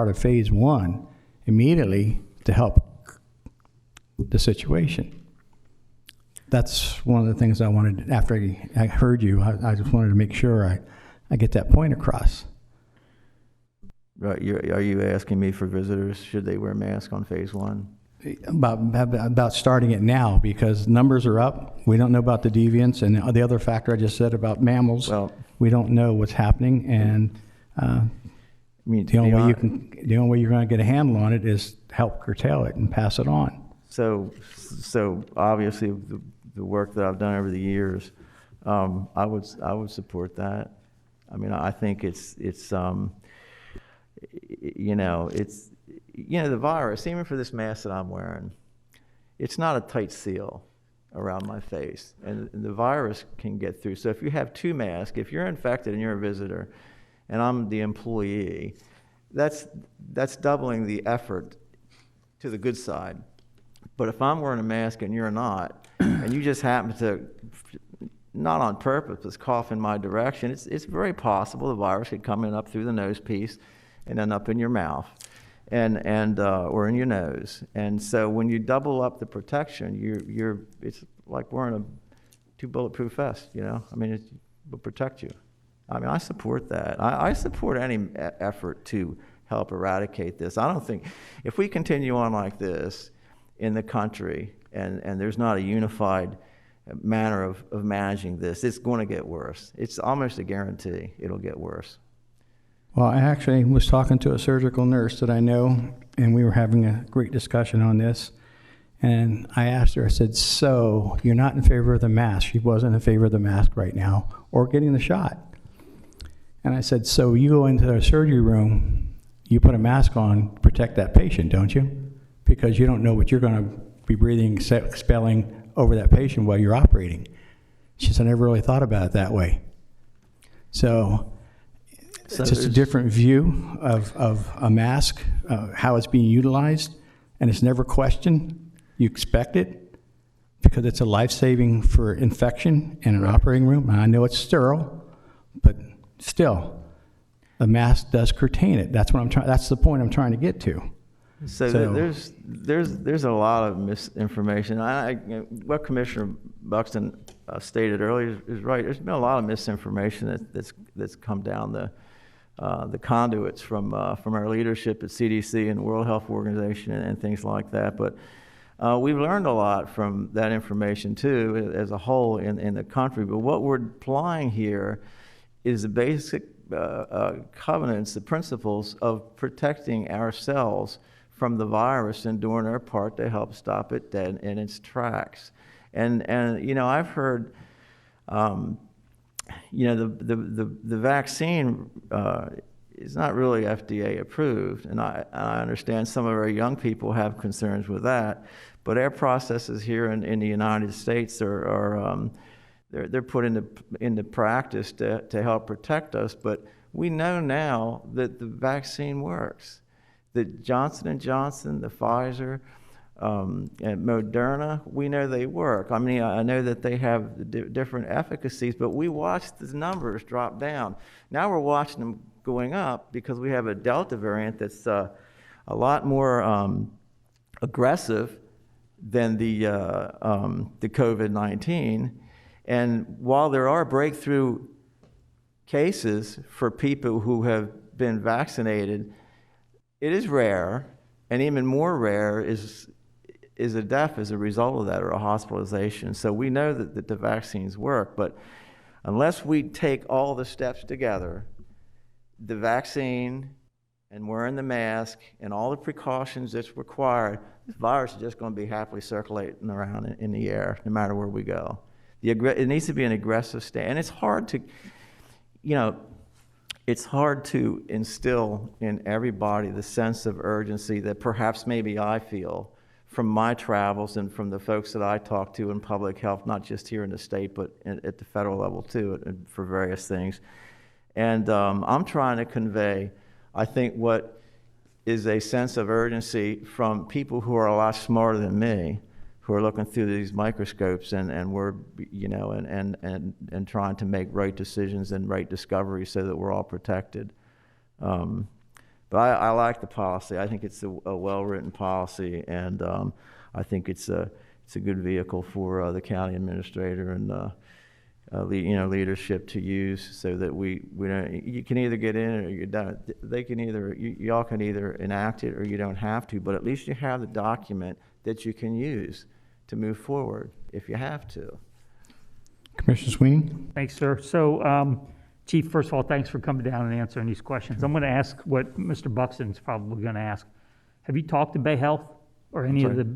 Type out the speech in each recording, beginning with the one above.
started phase 1 immediately to help the situation. That's one of the things I wanted, after I heard you, I just wanted to make sure I get that point across. Right, are you asking me for visitors, should they wear masks on phase 1? About starting it now, because numbers are up. We don't know about the deviants, and the other factor I just said about mammals. Well, we don't know what's happening, and the only way you're going to get a handle on it is help curtail it and pass it on. So obviously the work that I've done over the years, I would support that. I mean, I think it's the virus, even for this mask that I'm wearing, it's not a tight seal around my face, and the virus can get through. So if you have 2 masks, if you're infected and you're a visitor, and I'm the employee, that's doubling the effort to the good side. But if I'm wearing a mask and you're not, and you just happen to, not on purpose, but cough in my direction, it's very possible the virus could come in up through the nose piece and then up in your mouth and or in your nose. And so when you double up the protection, it's like wearing a 2 bulletproof vest, you know? I mean, it will protect you. I mean, I support that. I support any effort to help eradicate this. I don't think, if we continue on like this in the country and there's not a unified manner of managing this, it's going to get worse. It's almost a guarantee it'll get worse. Well, I actually was talking to a surgical nurse that I know, and we were having a great discussion on this. And I asked her, I said, so you're not in favor of the mask? She wasn't in favor of the mask right now, or getting the shot. And I said, so you go into the surgery room, you put a mask on, protect that patient, don't you? Because you don't know what you're going to be breathing, expelling over that patient while you're operating. She said, I never really thought about it that way. So it's just a different view of a mask, how it's being utilized, and it's never questioned. You expect it because it's a life-saving for infection in an operating room. And I know it's sterile, but still, a mask does curtain it. That's what I'm trying. That's the point I'm trying to get to. So there's a lot of misinformation. What Commissioner Buxton stated earlier is right. There's been a lot of misinformation that's come down the conduits from our leadership at CDC and World Health Organization and things like that. But we've learned a lot from that information too, as a whole in the country. But what we're applying here is the basic covenants, the principles of protecting ourselves from the virus and doing our part to help stop it dead in its tracks. And I've heard, the vaccine is not really FDA approved, and I understand some of our young people have concerns with that, but our processes here in the United States they're put into practice to help protect us. But we know now that the vaccine works. The Johnson & Johnson, the Pfizer, and Moderna, we know they work. I mean, I know that they have different efficacies, but we watched the numbers drop down. Now we're watching them going up because we have a Delta variant that's a lot more aggressive than the COVID-19. And while there are breakthrough cases for people who have been vaccinated, it is rare, and even more rare is a death as a result of that, or a hospitalization. So we know that the vaccines work, but unless we take all the steps together, the vaccine and wearing the mask and all the precautions that's required, this virus is just going to be happily circulating around in the air, no matter where we go. It needs to be an aggressive stand, and it's hard to, it's hard to instill in everybody the sense of urgency that perhaps maybe I feel from my travels and from the folks that I talk to in public health, not just here in the state, but at the federal level too, for various things. And I'm trying to convey, I think, what is a sense of urgency from people who are a lot smarter than me, who are looking through these microscopes and we're, and trying to make right decisions and right discoveries so that we're all protected. But But I like the policy. I think it's a well-written policy, and I think it's a good vehicle for the county administrator and leadership to use, so that we don't. You can either get in or you don't. They can either y'all can either enact it or you don't have to. But at least you have the document that you can use to move forward if you have to. Commissioner Sweeney? Thanks, sir. So, Chief, first of all, thanks for coming down and answering these questions. I'm going to ask what Mr. Buxton's probably going to ask. Have you talked to Bay Health or any of the...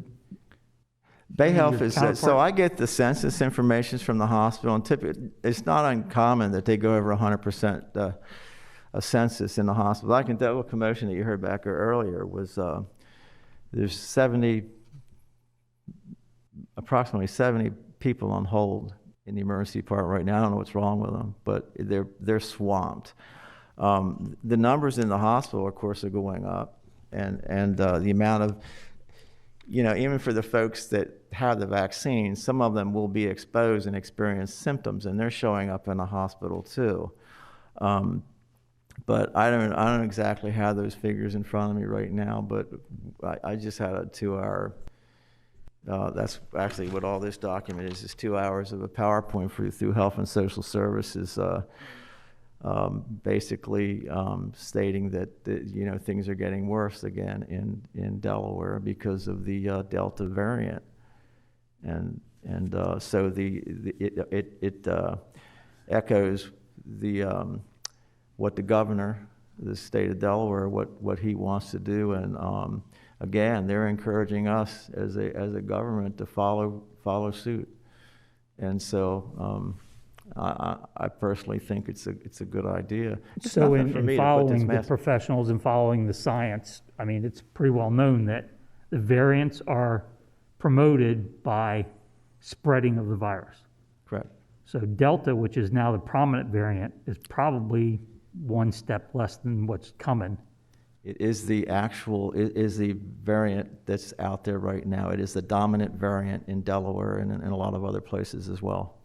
Bay Health is, counterpart? so I get the census information from the hospital, and typically, it's not uncommon that they go over 100% a census in the hospital. I can tell the commotion that you heard back earlier was there's approximately 70 people on hold in the emergency department right now. I don't know what's wrong with them, but they're swamped. The numbers in the hospital, of course, are going up, and the amount of, even for the folks that have the vaccine, some of them will be exposed and experience symptoms, and they're showing up in the hospital too. But I don't exactly have those figures in front of me right now, but I just had a 2-hour. That's actually what all this document is 2 hours of a PowerPoint through Health and Social Services, basically stating that things are getting worse again in Delaware because of the Delta variant, and so it echoes what the governor of the state of Delaware, what he wants to do, and again, they're encouraging us as a government to follow suit, and so I personally think it's a good idea. It's So nothing for me in to put this following the mask- professionals and following the science, I mean, it's pretty well known that the variants are promoted by spreading of the virus. Correct. So Delta, which is now the prominent variant, is probably one step less than what's coming. It is the variant that's out there right now. It is the dominant variant in Delaware and in a lot of other places as well.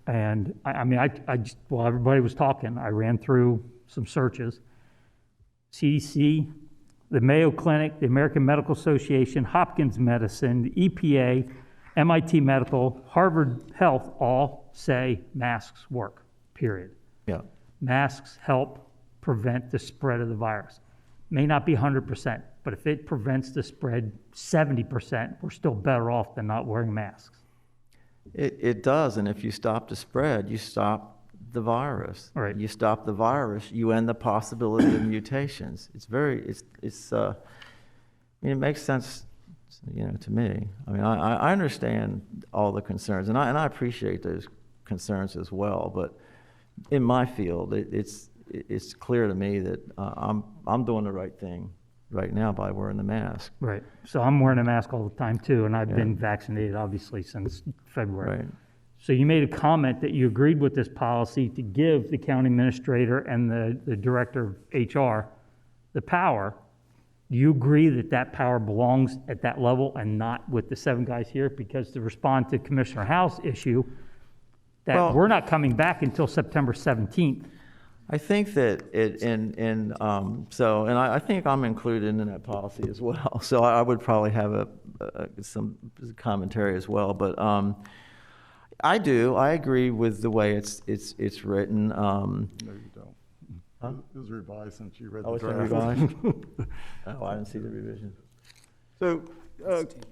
And I mean, while everybody was talking, I ran through some searches. CDC, the Mayo Clinic, the American Medical Association, Hopkins Medicine, the EPA, MIT Medical, Harvard Health all say masks work, period. Yeah. Masks help prevent the spread of the virus. May not be 100%, but if it prevents the spread 70%, we're still better off than not wearing masks. It does, and if you stop the spread, you stop the virus. Right. You stop the virus, you end the possibility of mutations. It makes sense, to me. I mean, I understand all the concerns, and I appreciate those concerns as well. But in my field, it's clear to me that I'm doing the right thing right now by wearing the mask. Right. So I'm wearing a mask all the time too, and I've been vaccinated obviously since February. Right. So you made a comment that you agreed with this policy to give the county administrator and the director of HR the power. Do you agree that that power belongs at that level and not with the 7 guys here? Because to respond to Commissioner Howe's issue, that we're not coming back until September 17th. I think that I think I'm included in that policy as well. So I would probably have some commentary as well. But I agree with the way it's written. No, you don't. Huh? It was revised since you read the It's been draft. revised? Oh, I didn't see the revision. So,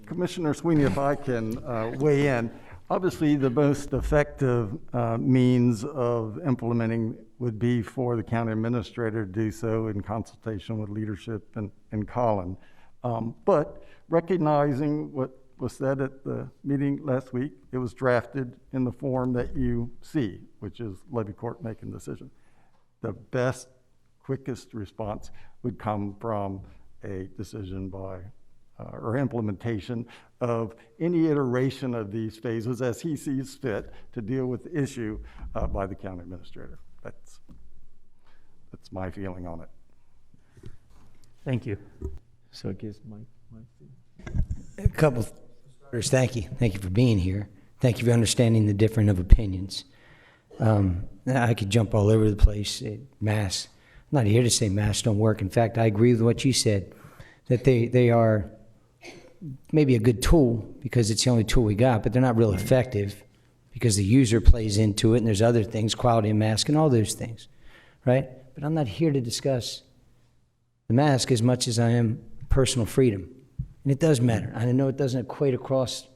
Commissioner Sweeney, if I can weigh in, obviously the most effective means of implementing would be for the county administrator to do so in consultation with leadership and Colin. But recognizing what was said at the meeting last week, it was drafted in the form that you see, which is Levy Court making decision. The best, quickest response would come from a decision by or implementation of any iteration of these phases as he sees fit to deal with the issue by the county administrator. That's my feeling on it. Thank you. So it gives Mike. A couple of starters. Thank you. Thank you for being here. Thank you for understanding the difference of opinions. I could jump all over the place. Masks I'm not here to say masks don't work. In fact, I agree with what you said, that they are maybe a good tool because it's the only tool we got, but they're not real effective because the user plays into it and there's other things, quality of mask and all those things, right? But I'm not here to discuss the mask as much as I am personal freedom. And it does matter. I know it doesn't equate across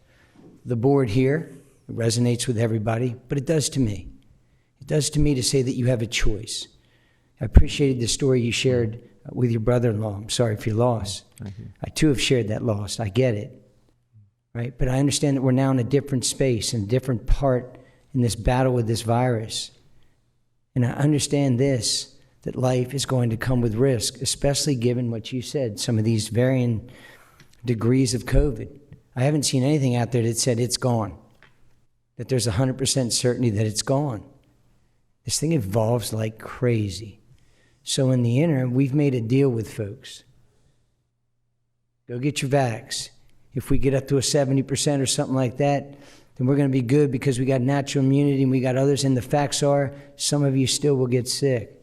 the board here. It resonates with everybody, but it does to me. It does to me to say that you have a choice. I appreciated the story you shared with your brother-in-law. I'm sorry for your loss. Thank you. I too have shared that loss. I get it, right? But I understand that we're now in a different space and a different part in this battle with this virus. And I understand this, that life is going to come with risk, especially given what you said, some of these varying degrees of COVID. I haven't seen anything out there that said it's gone, that there's 100% certainty that it's gone. This thing evolves like crazy. So in the interim, we've made a deal with folks. Go get your vax. If we get up to a 70% or something like that, then we're going to be good because we got natural immunity and we got others. And the facts are, some of you still will get sick.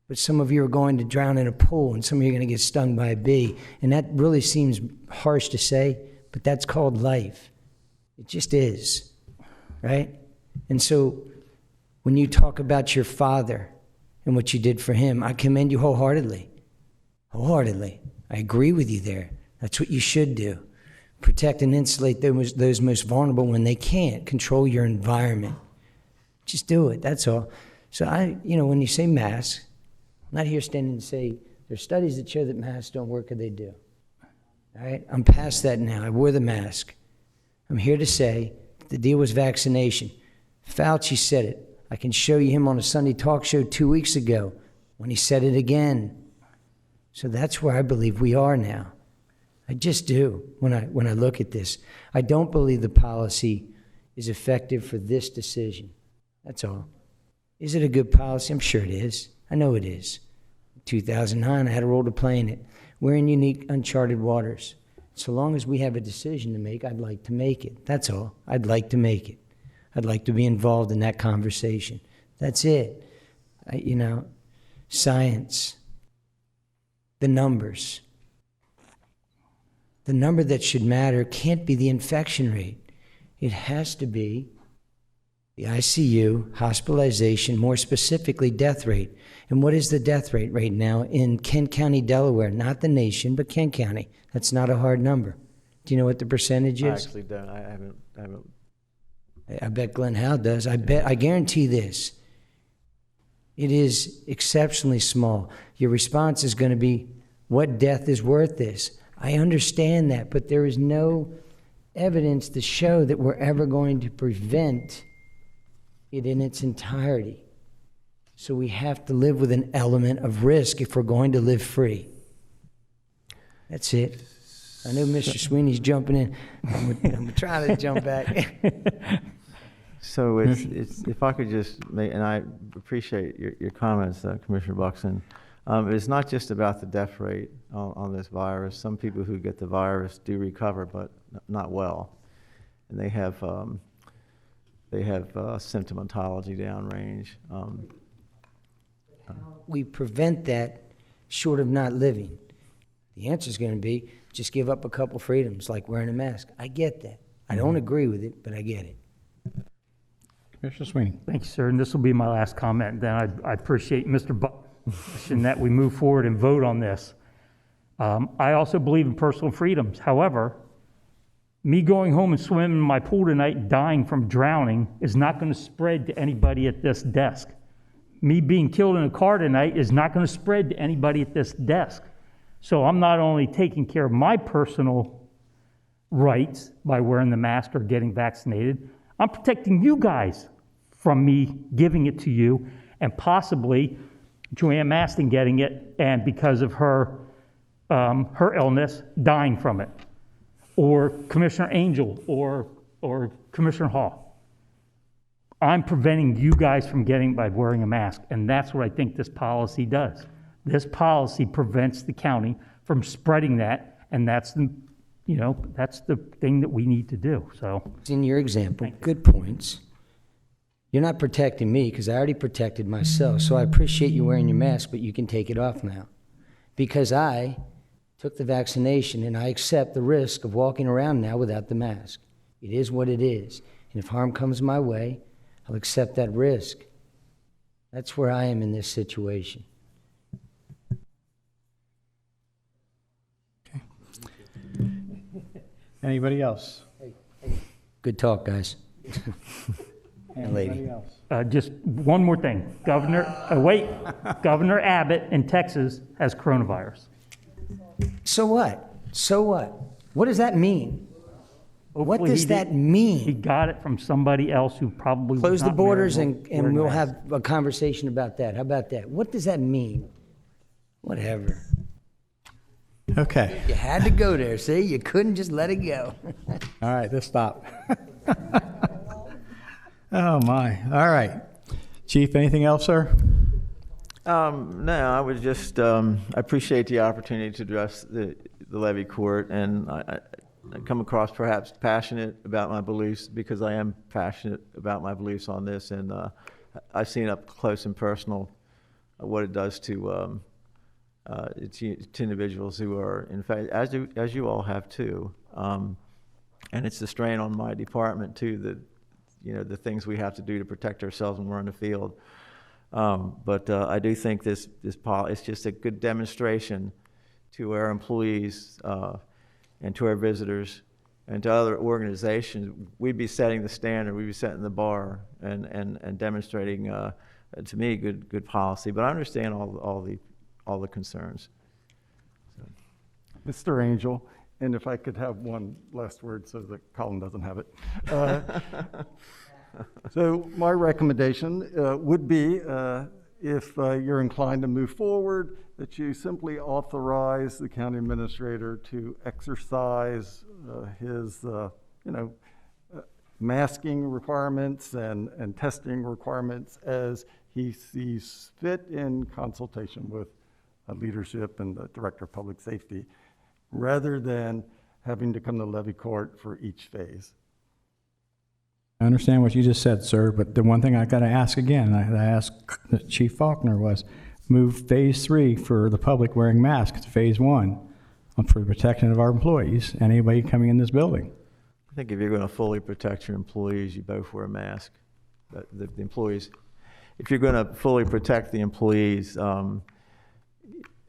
But some of you are going to drown in a pool and some of you are going to get stung by a bee. And that really seems harsh to say, but that's called life. It just is, right? And so when you talk about your father and what you did for him, I commend you wholeheartedly. Wholeheartedly. I agree with you there. That's what you should do. Protect and insulate those most vulnerable when they can't. Control your environment. Just do it, that's all. So when you say masks, I'm not here standing to say there's studies that show that masks don't work or they do. All right, I'm past that now. I wore the mask. I'm here to say the deal was vaccination. Fauci said it. I can show you him on a Sunday talk show 2 weeks ago when he said it again. So that's where I believe we are now. I just do when I look at this. I don't believe the policy is effective for this decision. That's all. Is it a good policy? I'm sure it is. I know it is. In 2009, I had a role to play in it. We're in unique, uncharted waters. So long as we have a decision to make, I'd like to make it. That's all. I'd like to make it. I'd like to be involved in that conversation. That's it. Science, the numbers. The number that should matter can't be the infection rate. It has to be the ICU, hospitalization, more specifically death rate. And what is the death rate right now in Kent County, Delaware? Not the nation, but Kent County. That's not a hard number. Do you know what the percentage is? I actually don't. I haven't. I bet Glenn Howe does. I guarantee this. It is exceptionally small. Your response is going to be, what death is worth this? I understand that, but there is no evidence to show that we're ever going to prevent it in its entirety. So we have to live with an element of risk if we're going to live free. That's it. I know Mr. Sweeney's jumping in. I'm trying to jump back. So it's if I could just make, and I appreciate your comments, Commissioner Buxton. It's not just about the death rate on this virus. Some people who get the virus do recover, but not well, and they have symptomatology downrange. We prevent that short of not living. The answer is going to be just give up a couple freedoms, like wearing a mask. I get that. I don't agree with it, but I get it. Commissioner Sweeney. Thank you, sir. And this will be my last comment. Then I appreciate Mr. Buxton that we move forward and vote on this. I also believe in personal freedoms. However, me going home and swimming in my pool tonight and dying from drowning is not going to spread to anybody at this desk. Me being killed in a car tonight is not going to spread to anybody at this desk. So I'm not only taking care of my personal rights by wearing the mask or getting vaccinated, I'm protecting you guys from me giving it to you and possibly Joanne Maston getting it and because of her illness, dying from it. Or Commissioner Angel or Commissioner Hall. I'm preventing you guys from getting by wearing a mask, and that's what I think this policy does. This policy prevents the county from spreading that, and that's the thing that we need to do. So, In your example, good points. You're not protecting me because I already protected myself. So I appreciate you wearing your mask, but you can take it off now. Because I took the vaccination and I accept the risk of walking around now without the mask. It is what it is. And if harm comes my way, I'll accept that risk. That's where I am in this situation. Anybody else? Good talk, guys. Anybody else? Just one more thing. Governor Abbott in Texas has coronavirus. So what? So what? What does that mean? What Hopefully does that mean? He got it from somebody else who probably was Close the not borders wearing and we'll masks. have a conversation about that. How about that? What does that mean? Whatever. Okay. You had to go there, see? You couldn't just let it go. All right, let's stop. Oh, my. All right. Chief, anything else, sir? No, I would just, I appreciate the opportunity to address the Levy Court, and I come across perhaps passionate about my beliefs because I am passionate about my beliefs on this, and I've seen up close and personal what it does to individuals who are, in fact, as you all have too, and it's the strain on my department too, that the things we have to do to protect ourselves when we're in the field. But I do think this it's just a good demonstration to our employees and to our visitors and to other organizations. We'd be setting the standard, we'd be setting the bar, and demonstrating to me good policy. But I understand all the concerns. Mr. Angel, and if I could have one last word so that Colin doesn't have it. So my recommendation would be, if you're inclined to move forward, that you simply authorize the county administrator to exercise his, masking requirements and testing requirements as he sees fit in consultation with leadership and the Director of Public Safety, rather than having to come to Levy Court for each phase. I understand what you just said, sir, but the one thing I got to ask again, I asked Chief Faulkner, was move phase 3 for the public wearing masks to phase 1 for the protection of our employees and anybody coming in this building. I think if you're going to fully protect your employees, you both wear a mask. The employees, if you're going to fully protect the employees,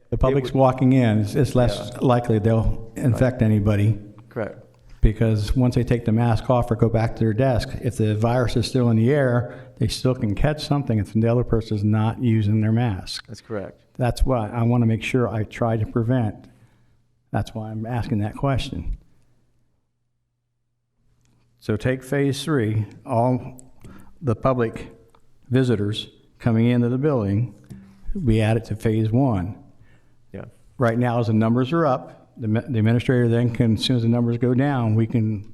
The public's walking in, it's less likely they'll infect anybody. correct. Because once they take the mask off or go back to their desk, if the virus is still in the air, they still can catch something if the other person is not using their mask. That's correct. That's what I want to make sure I try to prevent. That's why I'm asking that question. So take phase 3, all the public visitors coming into the building, we add it to phase 1. Yeah. Right now, as the numbers are up, the administrator then can, as soon as the numbers go down, we can.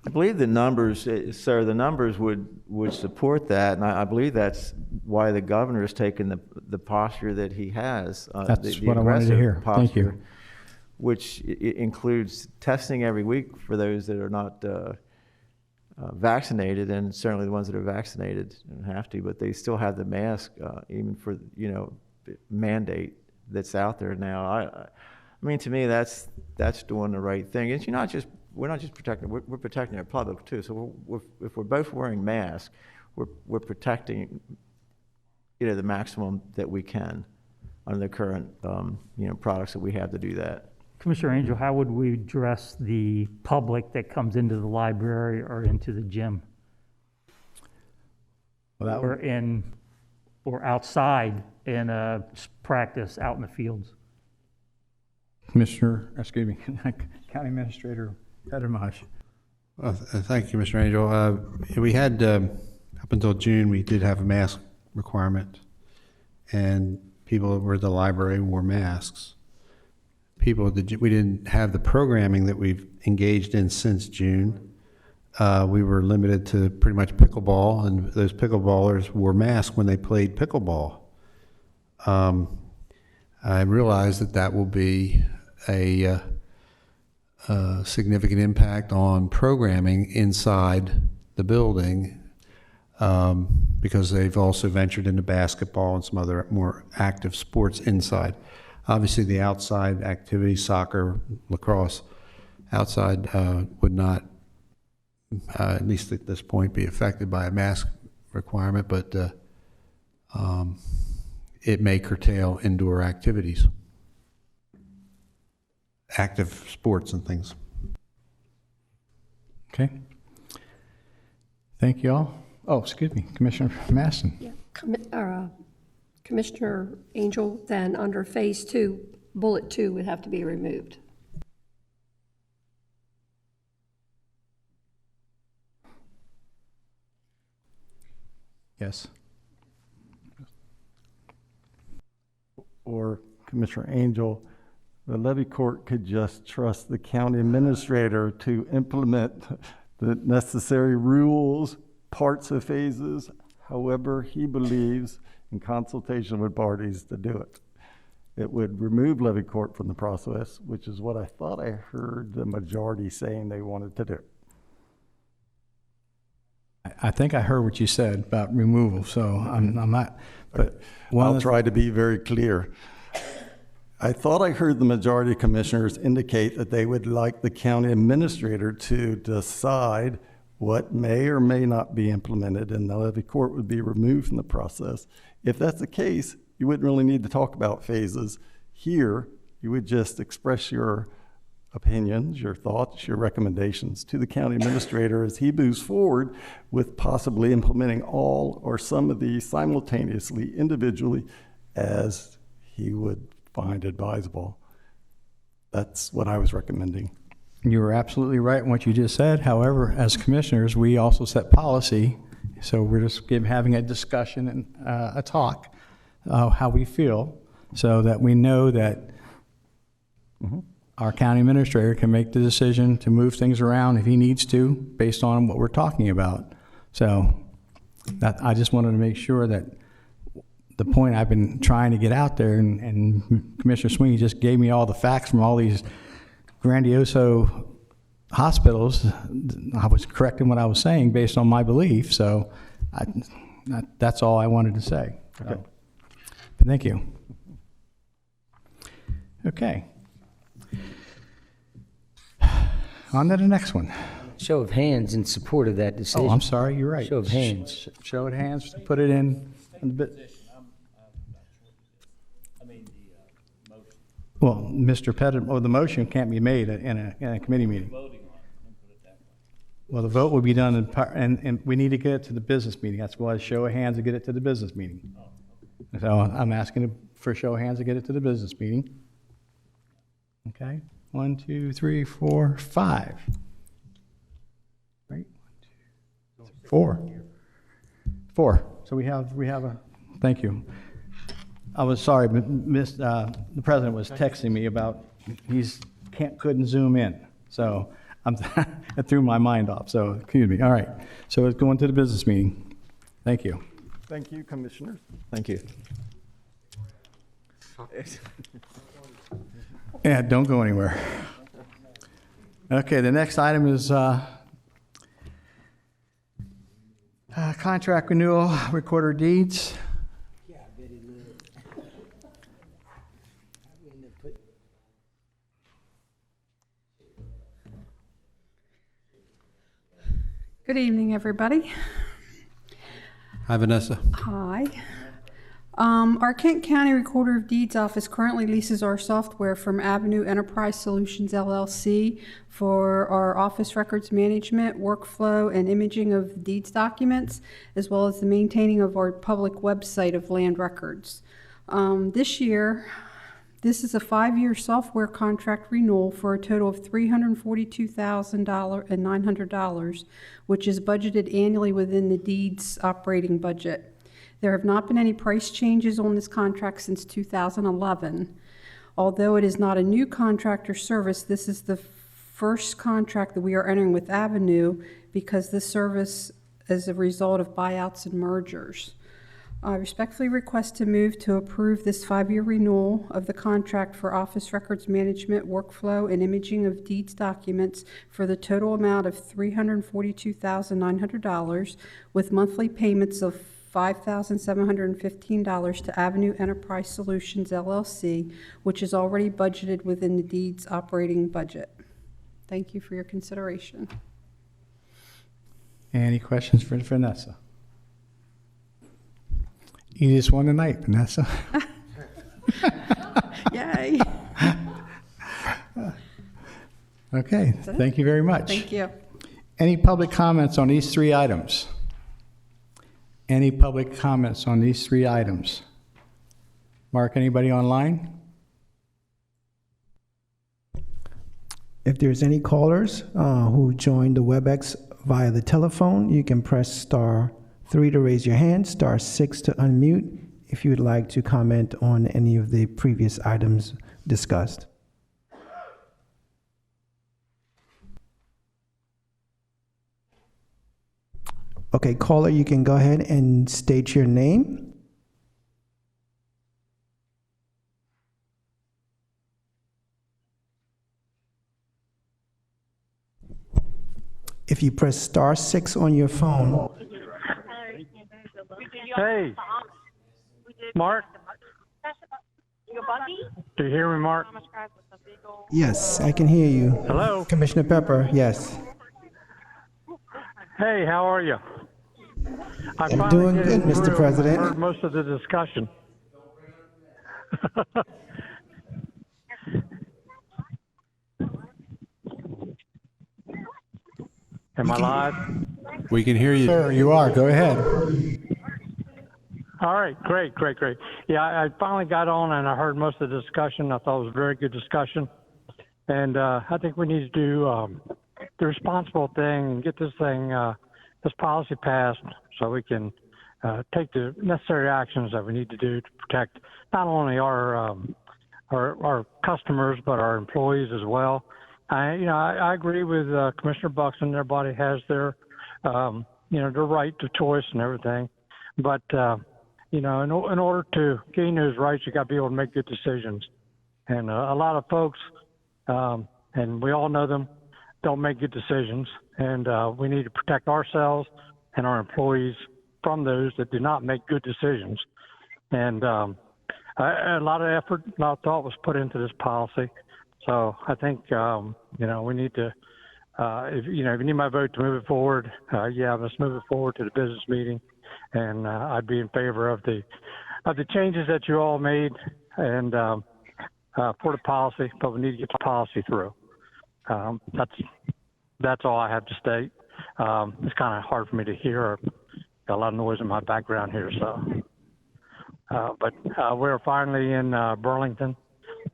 I believe the numbers, sir, the numbers would support that, and I believe that's why the governor has taken the posture that he has. That's the what I wanted to hear. posture, Thank you. Which includes testing every week for those that are not vaccinated, and certainly the ones that are vaccinated don't have to, but they still have the mask, even for mandate that's out there now. I mean, to me, that's doing the right thing. And we're not just protecting; we're protecting our public too. So if we're both wearing masks, we're protecting, the maximum that we can under the current, products that we have to do that. Commissioner Angel, how would we address the public that comes into the library or into the gym? Well, or outside in a practice out in the fields? County Administrator Pettermash. Thank you, Mr. Angel. We had, up until June, we did have a mask requirement, and people that were at the library wore masks. We didn't have the programming that we've engaged in since June. We were limited to pretty much pickleball, and those pickleballers wore masks when they played pickleball. I realize that will be a significant impact on programming inside the building. because they've also ventured into basketball and some other more active sports inside. Obviously, the outside activities, soccer, lacrosse, outside would not, at least at this point, be affected by a mask requirement, but it may curtail indoor activities, active sports and things. Okay. Thank you all. Oh, excuse me, Commissioner Maston. Yeah, Commissioner Angel, then under phase 2, bullet 2 would have to be removed. Yes. Or Commissioner Angel, the Levy Court could just trust the county administrator to implement the necessary rules, parts of phases, however he believes, in consultation with parties to do it. It would remove Levy Court from the process, which is what I thought I heard the majority saying they wanted to do. I think I heard what you said about removal, so I'm not, but I'll try to be very clear. I thought I heard the majority of commissioners indicate that they would like the county administrator to decide what may or may not be implemented, and the Levy Court would be removed from the process. If that's the case, you wouldn't really need to talk about phases. Here, you would just express your opinions, your thoughts, your recommendations to the county administrator as he moves forward with possibly implementing all or some of these simultaneously, individually, as he would find advisable. That's what I was recommending. you were absolutely right in what you just said. However, as commissioners, we also set policy. So we're just having a discussion and a talk, how we feel, so that we know that our county administrator can make the decision to move things around if he needs to, based on what we're talking about. So that, I just wanted to make sure that the point I've been trying to get out there, and Commissioner Sweeney just gave me all the facts from all these grandioso hospitals. I was correct in what I was saying based on my belief. So that's all I wanted to say. Okay. So, thank you. Okay. On to the next one. Show of hands in support of that decision. Oh, I'm sorry, you're right. Show of hands. Show of hands to put it in the bit. Well, Mr. Pettit, the motion can't be made in a committee meeting. Well, the vote will be done and we need to get it to the business meeting. That's why show of hands to get it to the business meeting. So I'm asking for a show of hands to get it to the business meeting. Okay, 1, 2, 3, 4, 5. Right, 1, 2, 3, 4. 4. So we have a. Thank you. I was sorry, but the president was texting me about couldn't zoom in. So it threw my mind off. So excuse me. All right. So it's going to the business meeting. Thank you. Thank you, commissioners. Thank you. Yeah, don't go anywhere. Okay, the next item is contract renewal, recorder deeds. Good evening, everybody. Hi, Vanessa. Hi. Our Kent County Recorder of Deeds office currently leases our software from Avenue Enterprise Solutions, LLC for our office records management, workflow, and imaging of deeds documents, as well as the maintaining of our public website of land records. This year, this is a 5-year software contract renewal for a total of $342,900, which is budgeted annually within the deeds operating budget. There have not been any price changes on this contract since 2011. Although it is not a new contract or service, this is the first contract that we are entering with Avenue because this service is a result of buyouts and mergers. I respectfully request to move to approve this 5-year renewal of the contract for office records management, workflow, and imaging of deeds documents for the total amount of $342,900 with monthly payments of $5,715 to Avenue Enterprise Solutions LLC, which is already budgeted within the deeds operating budget. Thank you for your consideration. Any questions for Vanessa? You just won tonight, Vanessa. Yay. Okay, thank you very much. Thank you. Any public comments on these 3 items? Any public comments on these 3 items? Mark, anybody online? If there's any callers who joined the WebEx via the telephone, you can press star 3 to raise your hand, star 6 to unmute if you would like to comment on any of the previous items discussed. Okay, caller, you can go ahead and state your name. If you press star 6 on your phone. Hey, Mark? Do you hear me, Mark? Yes, I can hear you. Hello? Commissioner Pepper, yes. Hey, how are you? I'm doing good, Mr. President. I heard most of the discussion. Am I live? We can hear you. Sir, you are. Go ahead. All right, great. Yeah, I finally got on and I heard most of the discussion. I thought it was a very good discussion. And I think we need to do the responsible thing and get this policy passed so we can take the necessary actions that we need to do to protect not only our customers, but our employees as well. I agree with Commissioner Buxton. Everybody has their right to choice and everything. But, in order to gain those rights, you got to be able to make good decisions. And a lot of folks, and we all know them, don't make good decisions. And we need to protect ourselves and our employees from those that do not make good decisions. And a lot of effort, a lot of thought was put into this policy. So I think, we need to, if you need my vote to move it forward, let's move it forward to the business meeting. And I'd be in favor of the changes that you all made and for the policy, but we need to get the policy through. That's all I have to state. It's kind of hard for me to hear. Got a lot of noise in my background here, so. But we're finally in Burlington,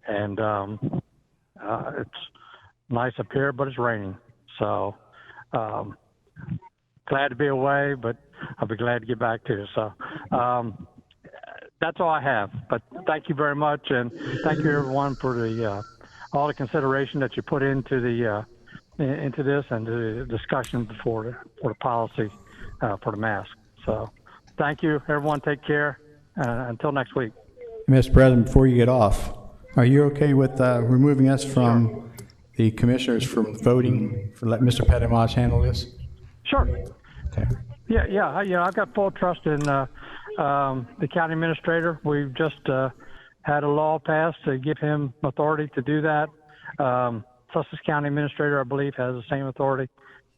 and it's nice up here, but it's raining. So glad to be away, but I'll be glad to get back to you. So that's all I have. But thank you very much, and thank you everyone for the all the consideration that you put into the into this and the discussion for the policy for the mask. So thank you, everyone. Take care. Until next week. Mr. President, before you get off, are you okay with removing us from the commissioners from voting, for let Mr. Pettimaj handle this? Sure. Okay. Yeah. I've got full trust in the county administrator. We've just had a law passed to give him authority to do that. Sussex County Administrator, I believe, has the same authority.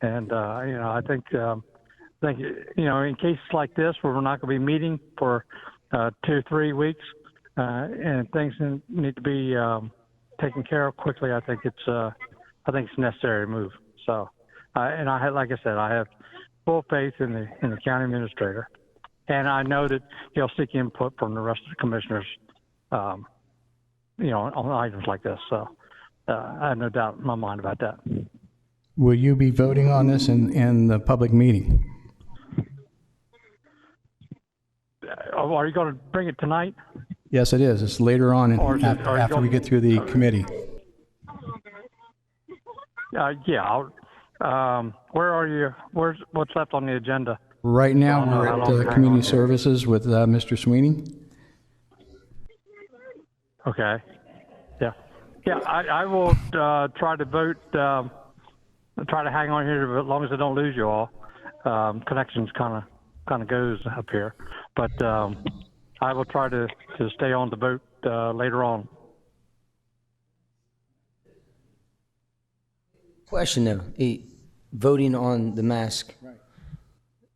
And, I think, in cases like this where we're not going to be meeting for 2-3 weeks and things need to be taken care of quickly, I think it's necessary to move. So, like I said, I have full faith in the county administrator, and I know that he'll seek input from the rest of the commissioners, on items like this. So, I have no doubt in my mind about that. Will you be voting on this in the public meeting? Are you going to bring it tonight? Yes, it is. It's later on after we get through the committee. Yeah. Where are you? What's left on the agenda? Right now, I don't know we're how at long to hang Community on to it. Services with Mr. Sweeney. Okay. Yeah. Yeah, I will try to vote, try to hang on here as long as I don't lose you all. Connections kind of goes up here. But I will try to stay on the vote later on. Question though, voting on the mask.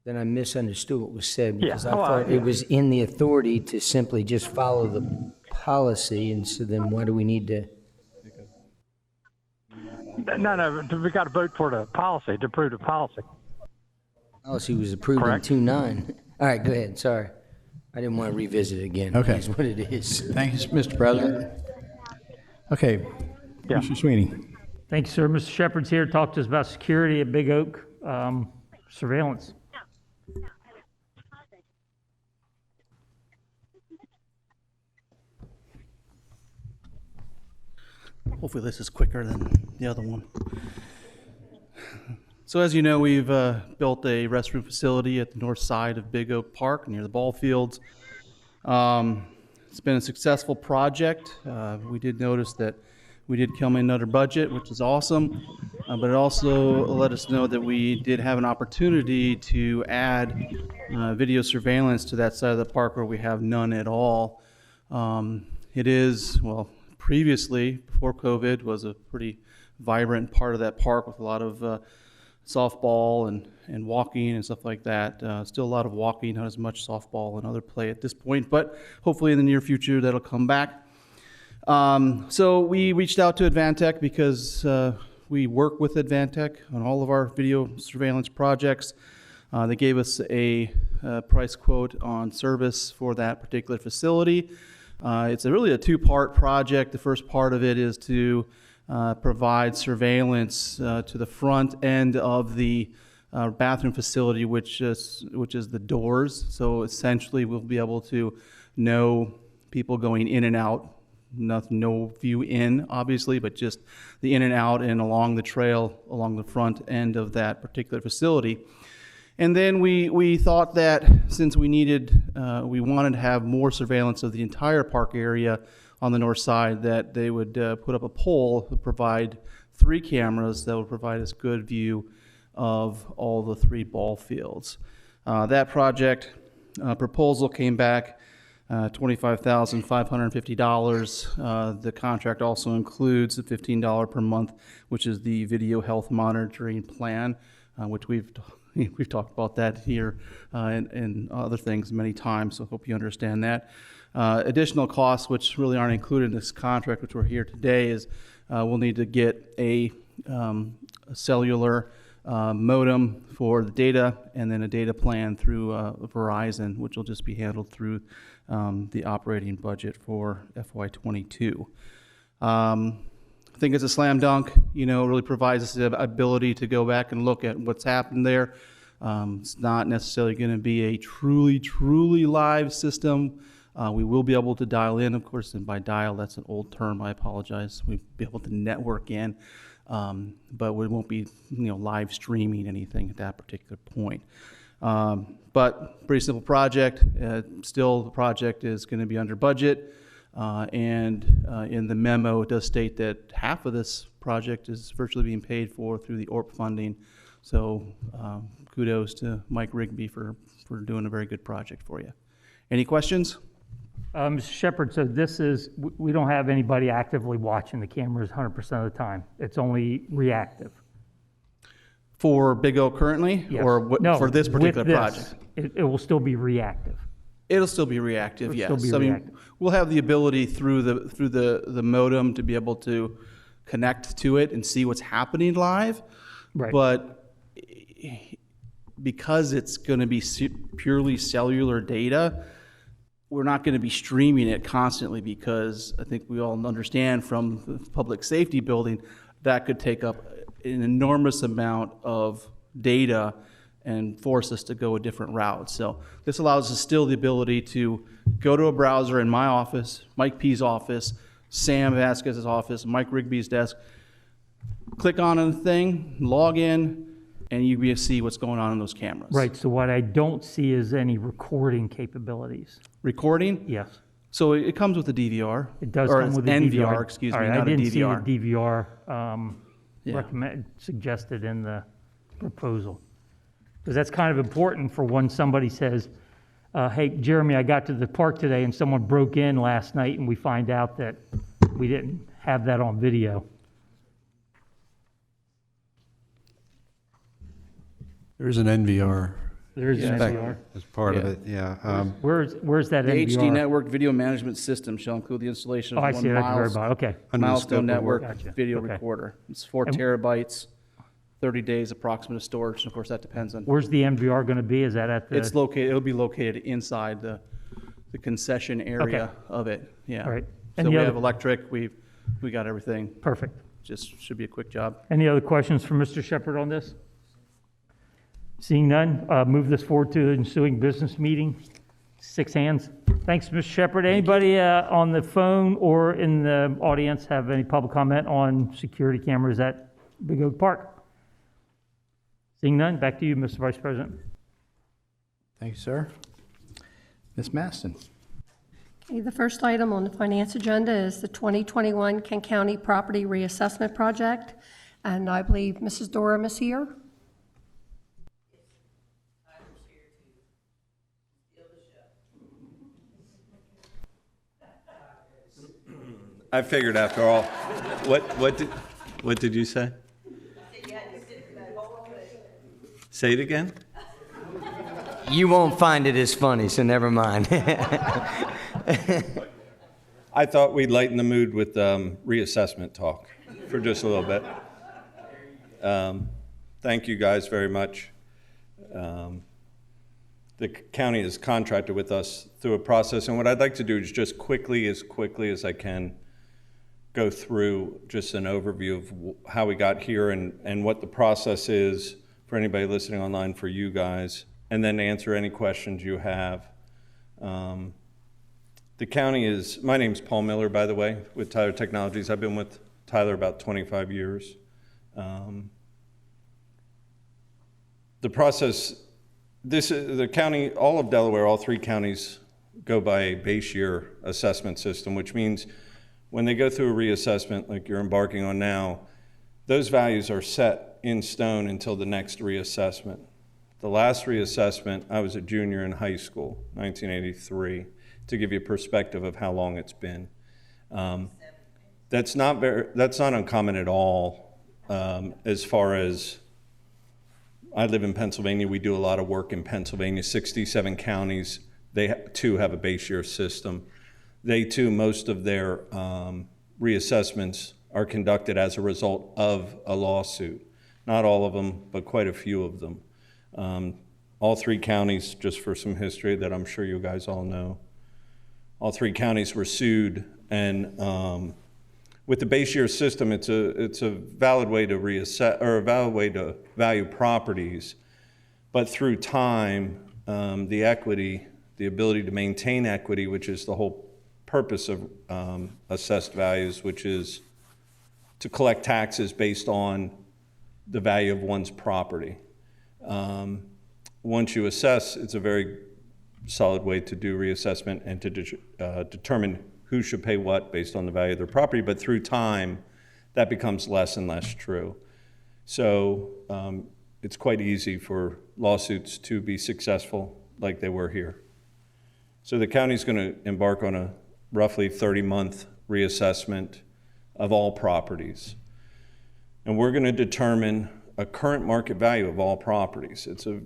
Then I misunderstood what was said because I Oh, thought it was in the authority to simply just follow the policy, and so then why do we need to? No, we got to vote for the policy, to approve the policy. Policy was approved Correct. in 2-9. All right, go ahead, sorry. I didn't want to revisit it again. Okay. It is what it is. Thank you, Mr. President. Okay, Yeah. Mr. Sweeney. Thank you, sir. Mr. Shepherd's here to talk to us about security at Big Oak, surveillance. Hopefully this is quicker than the other one. So as you know, we've built a restroom facility at the north side of Big Oak Park near the ball fields. It's been a successful project. We did notice that we did come in under budget, which is awesome, but it also let us know that we did have an opportunity to add video surveillance to that side of the park where we have none at all. It is, well, previously, before COVID, was a pretty vibrant part of that park with a lot of softball and walking and stuff like that. Still a lot of walking, not as much softball and other play at this point, but hopefully in the near future that'll come back. So we reached out to Advantech because we work with Advantech on all of our video surveillance projects. They gave us a price quote on service for that particular facility. It's really a two-part project. The first part of it is to provide surveillance to the front end of the bathroom facility, which is the doors. So essentially, we'll be able to know people going in and out. No view in, obviously, but just the in and out and along the trail along the front end of that particular facility. And then we thought that since we wanted to have more surveillance of the entire park area on the north side, that they would put up a pole to provide 3 cameras that would provide us good view of all the 3 ball fields. That project proposal came back $25,550. The contract also includes the $15 per month, which is the video health monitoring plan, which we've talked about that here and other things many times, so I hope you understand that. Additional costs, which really aren't included in this contract, which we're here today, is we'll need to get a cellular modem for the data, and then a data plan through Verizon, which will just be handled through the operating budget for FY22. I think it's a slam dunk. It really provides us the ability to go back and look at what's happened there. It's not necessarily going to be a truly live system. We will be able to dial in, of course, and by dial, that's an old term, I apologize. We'll be able to network in, but we won't be live streaming anything at that particular point. But pretty simple project. Still, the project is going to be under budget. And in the memo, it does state that half of this project is virtually being paid for through the ORP funding. So kudos to Mike Rigby for doing a very good project for you. Any questions? Mr. Shepherd, so we don't have anybody actively watching the cameras 100% of the time. It's only reactive. For Big O currently? Yes. Or No, for this particular with project? It will still be reactive. It'll still be reactive, yes. Still be reactive. We'll have the ability through the modem to be able to connect to it and see what's happening live. Right. But because it's going to be purely cellular data, we're not going to be streaming it constantly, because I think we all understand from the public safety building that could take up an enormous amount of data and force us to go a different route. So this allows us still the ability to go to a browser in my office, Mike P's office, Sam Vasquez's office, Mike Rigby's desk, click on a thing, log in, and you'll be able to see what's going on in those cameras. Right, so what I don't see is any recording capabilities. Recording? Yes, So it comes with a DVR. it does or come it's with a NVR, DVR. excuse All me, right, not I a didn't see the DVR. DVR Yeah. suggested in the proposal. Because that's kind of important for when somebody says, hey, Jeremy, I got to the park today and someone broke in last night and we find out that we didn't have that on video. There's an NVR There's an spec NVR. as part of Yeah. it, yeah. Where's that The NVR? HD network video management system shall include the installation Oh, of I see it at the very one bottom, okay. Under the scope milestone of network work. Gotcha. video Okay. recorder. It's 4 And- terabytes, 30 days approximate of storage, and of course that depends on. Where's the NVR going to be? Is that at the? It's located, it'll be located inside the concession area of it, yeah. All right. So And we the have other- electric, we got everything, Perfect. just should be a quick job. Any other questions for Mr. Shepherd on this? Seeing none, move this forward to the ensuing business meeting. 6 hands. Thanks, Mr. Shepherd. Anybody on the phone or in the audience have any public comment on security cameras at Big Oak Park? Seeing none, back to you, Mr. Vice President. Thank you, sir. Ms. Maston. Okay, the first item on the finance agenda is the 2021 Kent County Property Reassessment Project, and I believe Mrs. Durham is here. I figured after all, what did you say? Say it again? You won't find it as funny, so never mind. I thought we'd lighten the mood with reassessment talk for just a little bit. Thank you guys very much. The county has contracted with us through a process, and what I'd like to do is just quickly as I can, go through just an overview of how we got here and what the process is for anybody listening online for you guys, and then answer any questions you have. The county is, my name's Paul Miller, by the way, with Tyler Technologies. I've been with Tyler about 25 years. The process, the county, all of Delaware, all 3 counties go by a base year assessment system, which means when they go through a reassessment like you're embarking on now, those values are set in stone until the next reassessment. The last reassessment, I was a junior in high school, 1983, to give you a perspective of how long it's been. That's not uncommon at all. As far as, I live in Pennsylvania, we do a lot of work in Pennsylvania, 67 counties, they too have a base year system. They too, most of their reassessments are conducted as a result of a lawsuit. Not all of them, but quite a few of them. All 3 counties, just for some history that I'm sure you guys all know, all 3 counties were sued, and with the base year system, it's a valid way to reassess, or a valid way to value properties, but through time, the equity, the ability to maintain equity, which is the whole purpose of assessed values, which is to collect taxes based on the value of one's property. Once you assess, it's a very solid way to do reassessment and to determine who should pay what based on the value of their property, but through time, that becomes less and less true. So it's quite easy for lawsuits to be successful like they were here. So the county's going to embark on a roughly 30-month reassessment of all properties. And we're going to determine a current market value of all properties. It's a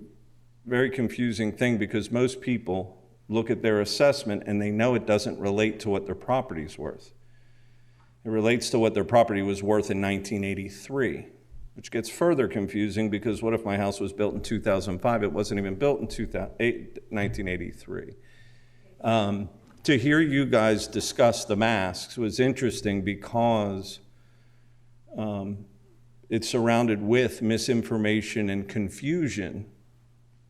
very confusing thing because most people look at their assessment and they know it doesn't relate to what their property's worth. It relates to what their property was worth in 1983, which gets further confusing because what if my house was built in 2005? It wasn't even built in 1983. To hear you guys discuss the masks was interesting because it's surrounded with misinformation and confusion.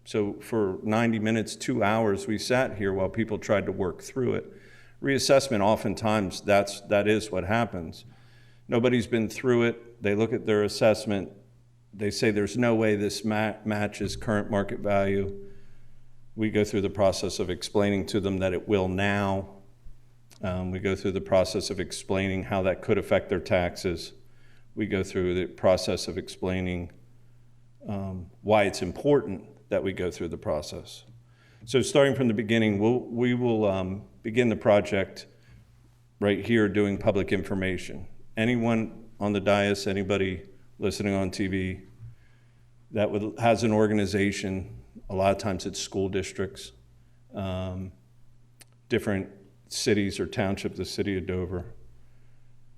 So for 90 minutes, 2 hours, we sat here while people tried to work through it. Reassessment, oftentimes, that is what happens. Nobody's been through it. They look at their assessment. they say there's no way this matches current market value. We go through the process of explaining to them that it will now. We go through the process of explaining how that could affect their taxes. We go through the process of explaining why it's important that we go through the process. So starting from the beginning, we will begin the project right here doing public information. Anyone on the dais, anybody listening on TV that has an organization, a lot of times it's school districts, different cities or townships, the city of Dover,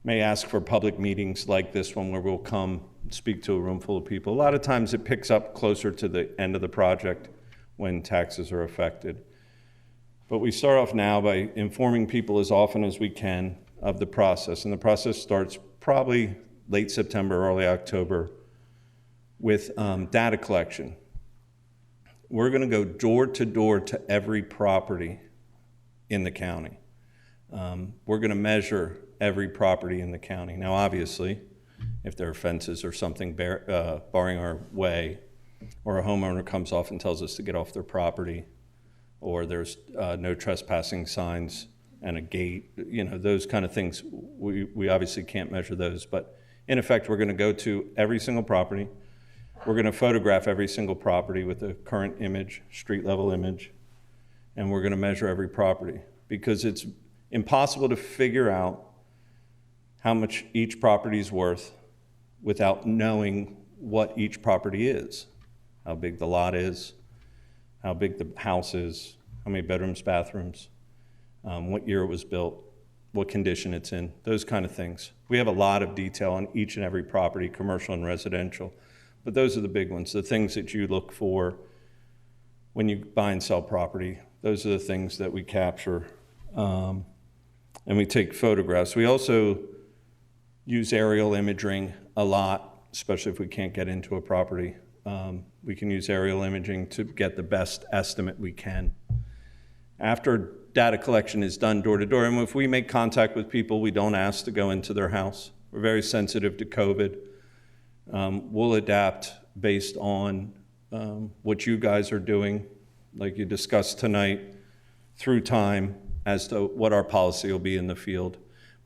may ask for public meetings like this one where we'll come speak to a room full of people. A lot of times it picks up closer to the end of the project when taxes are affected. But we start off now by informing people as often as we can of the process. And the process starts probably late September, early October with data collection. We're going to go door to door to every property in the county. We're going to measure every property in the county. Now, obviously, if there are fences or something barring our way, or a homeowner comes off and tells us to get off their property, or there's no trespassing signs and a gate, you know, those kind of things, we obviously can't measure those. But in effect, we're going to go to every single property. We're going to photograph every single property with a current image, street level image, and we're going to measure every property because it's impossible to figure out how much each property is worth without knowing what each property is, how big the lot is, how big the house is, how many bedrooms, bathrooms, what year it was built, what condition it's in, those kind of things. We have a lot of detail on each and every property, commercial and residential, but those are the big ones, the things that you look for when you buy and sell property. Those are the things that we capture, and we take photographs. We also use aerial imaging a lot, especially if we can't get into a property. We can use aerial imaging to get the best estimate we can. After data collection is done door to door, and if we make contact with people, we don't ask to go into their house. We're very sensitive to COVID. We'll adapt based on what you guys are doing, like you discussed tonight, through time as to what our policy will be in the field.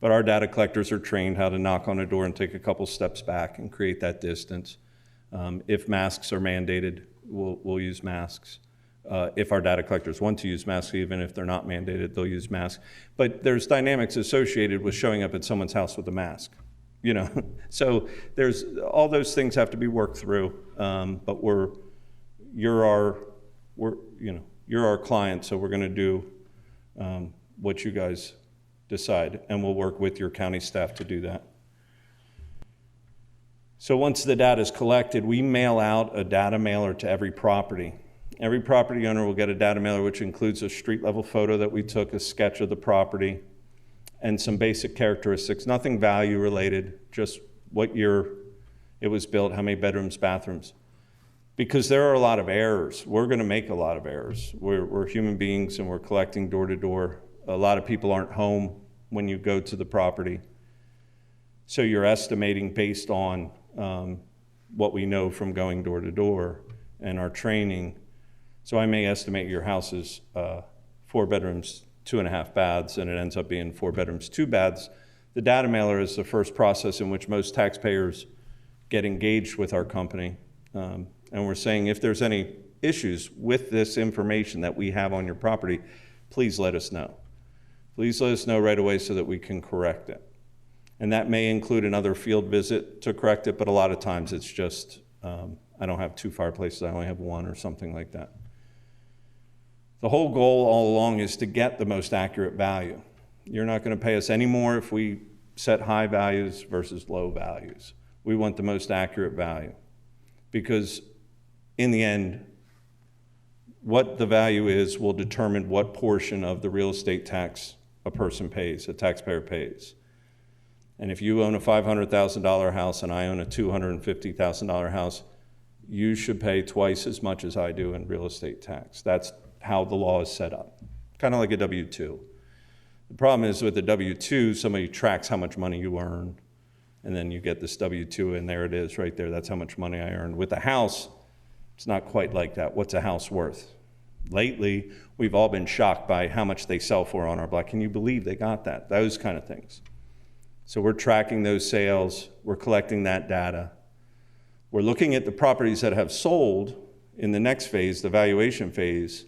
But our data collectors are trained how to knock on a door and take a couple steps back and create that distance. If masks are mandated, we'll use masks. If our data collectors want to use masks, even if they're not mandated, they'll use masks. But there's dynamics associated with showing up at someone's house with a mask, you know? So there's, all those things have to be worked through, but you're our client, so we're gonna do what you guys decide, and we'll work with your county staff to do that. So once the data is collected, we mail out a data mailer to every property. Every property owner will get a data mailer which includes a street level photo that we took, a sketch of the property, and some basic characteristics, nothing value related, just what year it was built, how many bedrooms, bathrooms. Because there are a lot of errors. We're gonna make a lot of errors. We're human beings and we're collecting door to door. A lot of people aren't home when you go to the property. So you're estimating based on what we know from going door to door and our training. So I may estimate your house is 4 bedrooms, 2.5 baths, and it ends up being 4 bedrooms, 2 baths. The data mailer is the first process in which most taxpayers get engaged with our company. And we're saying if there's any issues with this information that we have on your property, please let us know. Please let us know right away so that we can correct it. And that may include another field visit to correct it, but a lot of times it's just, I don't have 2 fireplaces, I only have 1 or something like that. The whole goal all along is to get the most accurate value. You're not going to pay us any more if we set high values versus low values. We want the most accurate value because in the end, what the value is will determine what portion of the real estate tax a person pays, a taxpayer pays. And if you own a $500,000 house and I own a $250,000 house, you should pay twice as much as I do in real estate tax. That's how the law is set up, kind of like a W-2. The problem is with the W-2, somebody tracks how much money you earn, And then you get this W-2, and there it is right there. That's how much money I earned. With a house, it's not quite like that. What's a house worth? Lately, we've all been shocked by how much they sell for on our block. Can you believe they got that? Those kind of things. So we're tracking those sales. We're collecting that data. We're looking at the properties that have sold in the next phase, the valuation phase,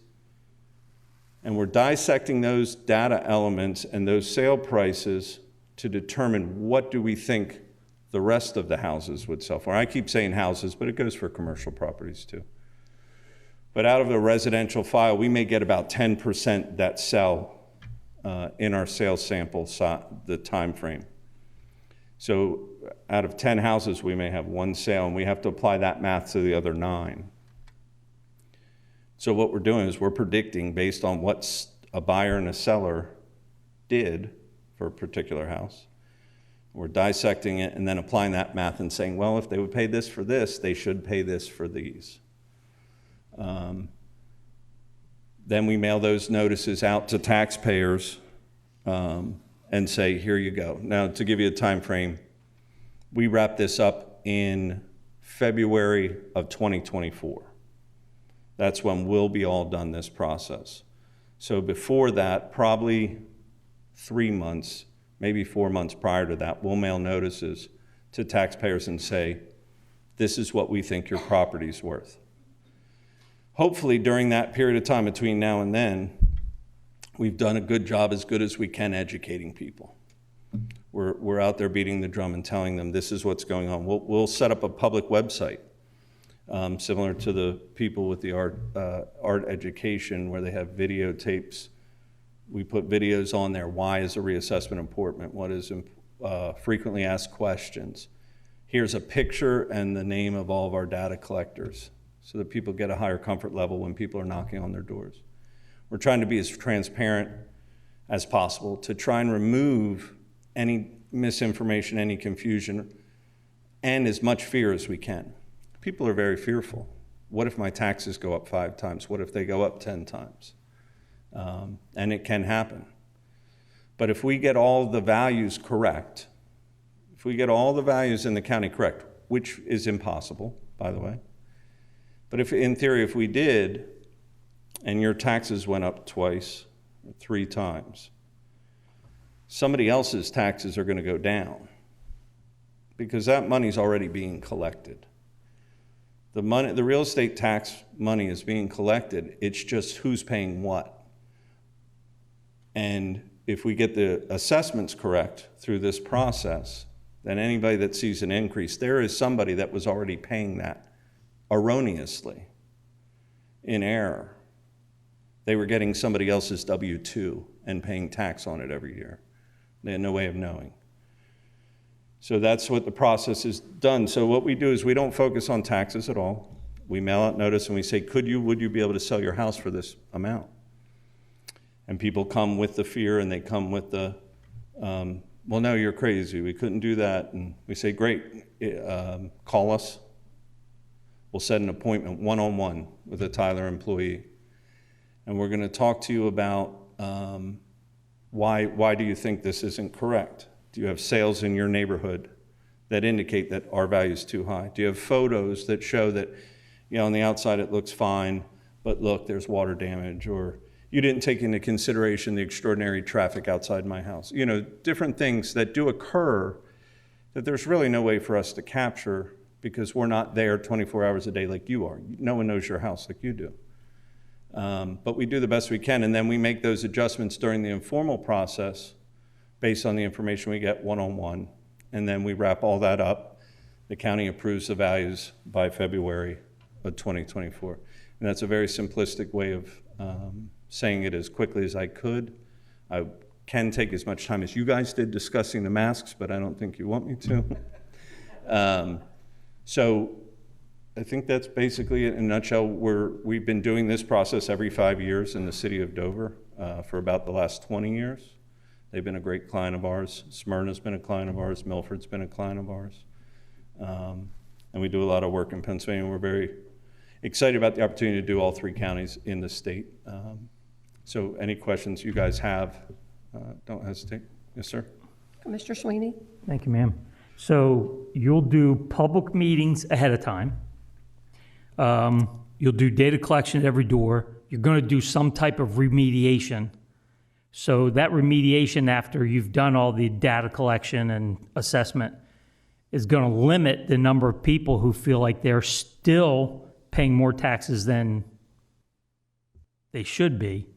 and we're dissecting those data elements and those sale prices to determine what do we think the rest of the houses would sell for. I keep saying houses, but it goes for commercial properties too. But out of the residential file, we may get about 10% that sell in our sales sample, the time frame. So out of 10 houses, we may have one sale, and we have to apply that math to the other 9. So what we're doing is we're predicting based on what a buyer and a seller did for a particular house. We're dissecting it and then applying that math and saying, well, if they would pay this for this, they should pay this for these. Then we mail those notices out to taxpayers and say, here you go. Now, to give you a time frame, we wrap this up in February of 2024. That's when we'll be all done this process. So before that, probably 3 months, maybe 4 months prior to that, we'll mail notices to taxpayers and say, this is what we think your property's worth. Hopefully during that period of time between now and then, we've done a good job, as good as we can, educating people. We're out there beating the drum and telling them this is what's going on. We'll set up a public website, similar to the people with the art education, where they have videotapes. We put videos on there. Why is a reassessment important? What is frequently asked questions? Here's a picture and the name of all of our data collectors, so that people get a higher comfort level when people are knocking on their doors. We're trying to be as transparent as possible to try and remove any misinformation, any confusion, and as much fear as we can. People are very fearful. What if my taxes go up 5 times? What if they go up 10 times? And it can happen. But if we get all the values correct, if we get all the values in the county correct, which is impossible, by the way, but if, in theory, if we did, and your taxes went up 2 or 3 times, somebody else's taxes are going to go down because that money's already being collected. The real estate tax money is being collected. It's just who's paying what. And if we get the assessments correct through this process, then anybody that sees an increase, there is somebody that was already paying that erroneously, in error. They were getting somebody else's W-2 and paying tax on it every year. They had no way of knowing. So that's what the process is done. So what we do is we don't focus on taxes at all. We mail out notice and we say, would you be able to sell your house for this amount? And people come with the fear, and they come with the, well, no, you're crazy. We couldn't do that. And we say, great, call us. We'll set an appointment one-on-one with a Tyler employee. And we're going to talk to you about why do you think this isn't correct? Do you have sales in your neighborhood that indicate that our value is too high? Do you have photos that show that, on the outside it looks fine, but look, there's water damage, or you didn't take into consideration the extraordinary traffic outside my house? Different things that do occur that there's really no way for us to capture because we're not there 24 hours a day like you are. No one knows your house like you do. But we do the best we can, and then we make those adjustments during the informal process based on the information we get one-on-one, and then we wrap all that up. The county approves the values by February of 2024. And that's a very simplistic way of saying it as quickly as I could. I can take as much time as you guys did discussing the masks, but I don't think you want me to. So I think that's basically it in a nutshell. We've been doing this process every 5 years in the city of Dover for about the last 20 years. They've been a great client of ours. Smyrna's been a client of ours. Milford's been a client of ours. And we do a lot of work in Pennsylvania. We're very excited about the opportunity to do all 3 counties in the state. So any questions you guys have, don't hesitate. Yes, sir? Commissioner Sweeney? Thank you, ma'am. So you'll do public meetings ahead of time. You'll do data collection at every door. You're going to do some type of remediation. So that remediation, after you've done all the data collection and assessment, is going to limit the number of people who feel like they're still paying more taxes than they should be,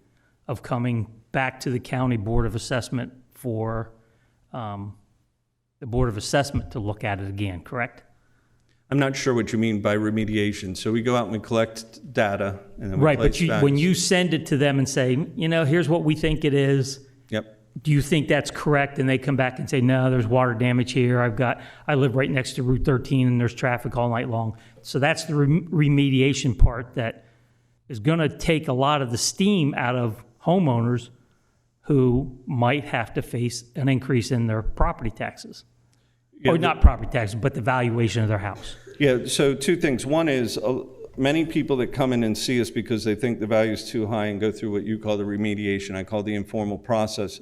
of coming back to the county board of assessment for the board of assessment to look at it again, correct? I'm not sure what you mean by remediation. So we go out and we collect data and then we Right, but place when values. you send it to them and say, you know, here's what we think it is, Yep. do you think that's correct? And they come back and say, no, there's water damage here. I live right next to Route 13 and there's traffic all night long. So that's the remediation part that is going to take a lot of the steam out of homeowners who might have to face an increase in their property taxes. Yeah, Or not property taxes, but the valuation of their house. Yeah, so two things. One is many people that come in and see us because they think the value is too high and go through what you call the remediation, I call the informal process,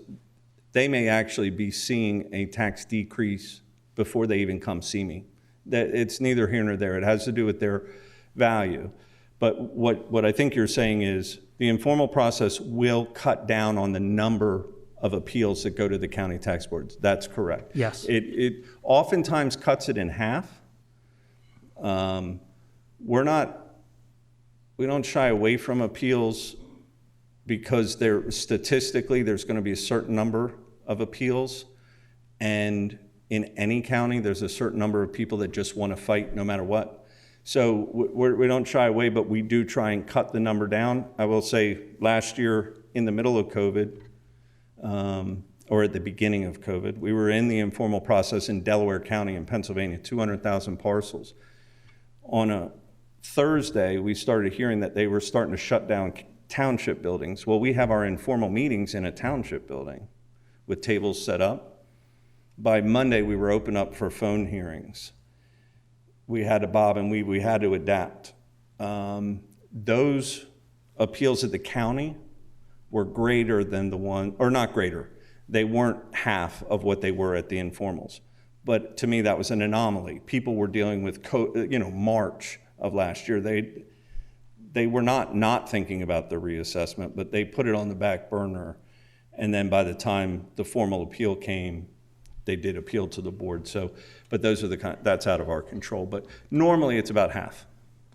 they may actually be seeing a tax decrease before they even come see me. That it's neither here nor there. It has to do with their value. But what I think you're saying is the informal process will cut down on the number of appeals that go to the county tax boards. That's correct. Yes. It oftentimes cuts it in half. We don't shy away from appeals because statistically there's going to be a certain number of appeals, and in any county there's a certain number of people that just want to fight no matter what. So we don't shy away, but we do try and cut the number down. I will say last year in the middle of COVID, or at the beginning of COVID, we were in the informal process in Delaware County in Pennsylvania, 200,000 parcels. On a Thursday, we started hearing that they were starting to shut down township buildings. Well, we have our informal meetings in a township building with tables set up. By Monday, we were open up for phone hearings. We had to bob and we had to adapt. Those appeals at the county were greater than the one, or not greater, they weren't half of what they were at the informals. But to me, that was an anomaly. People were dealing with, March of last year. They were not thinking about the reassessment, but they put it on the back burner. And then by the time the formal appeal came, they did appeal to the board. So, but those are that's out of our control. But normally it's about half.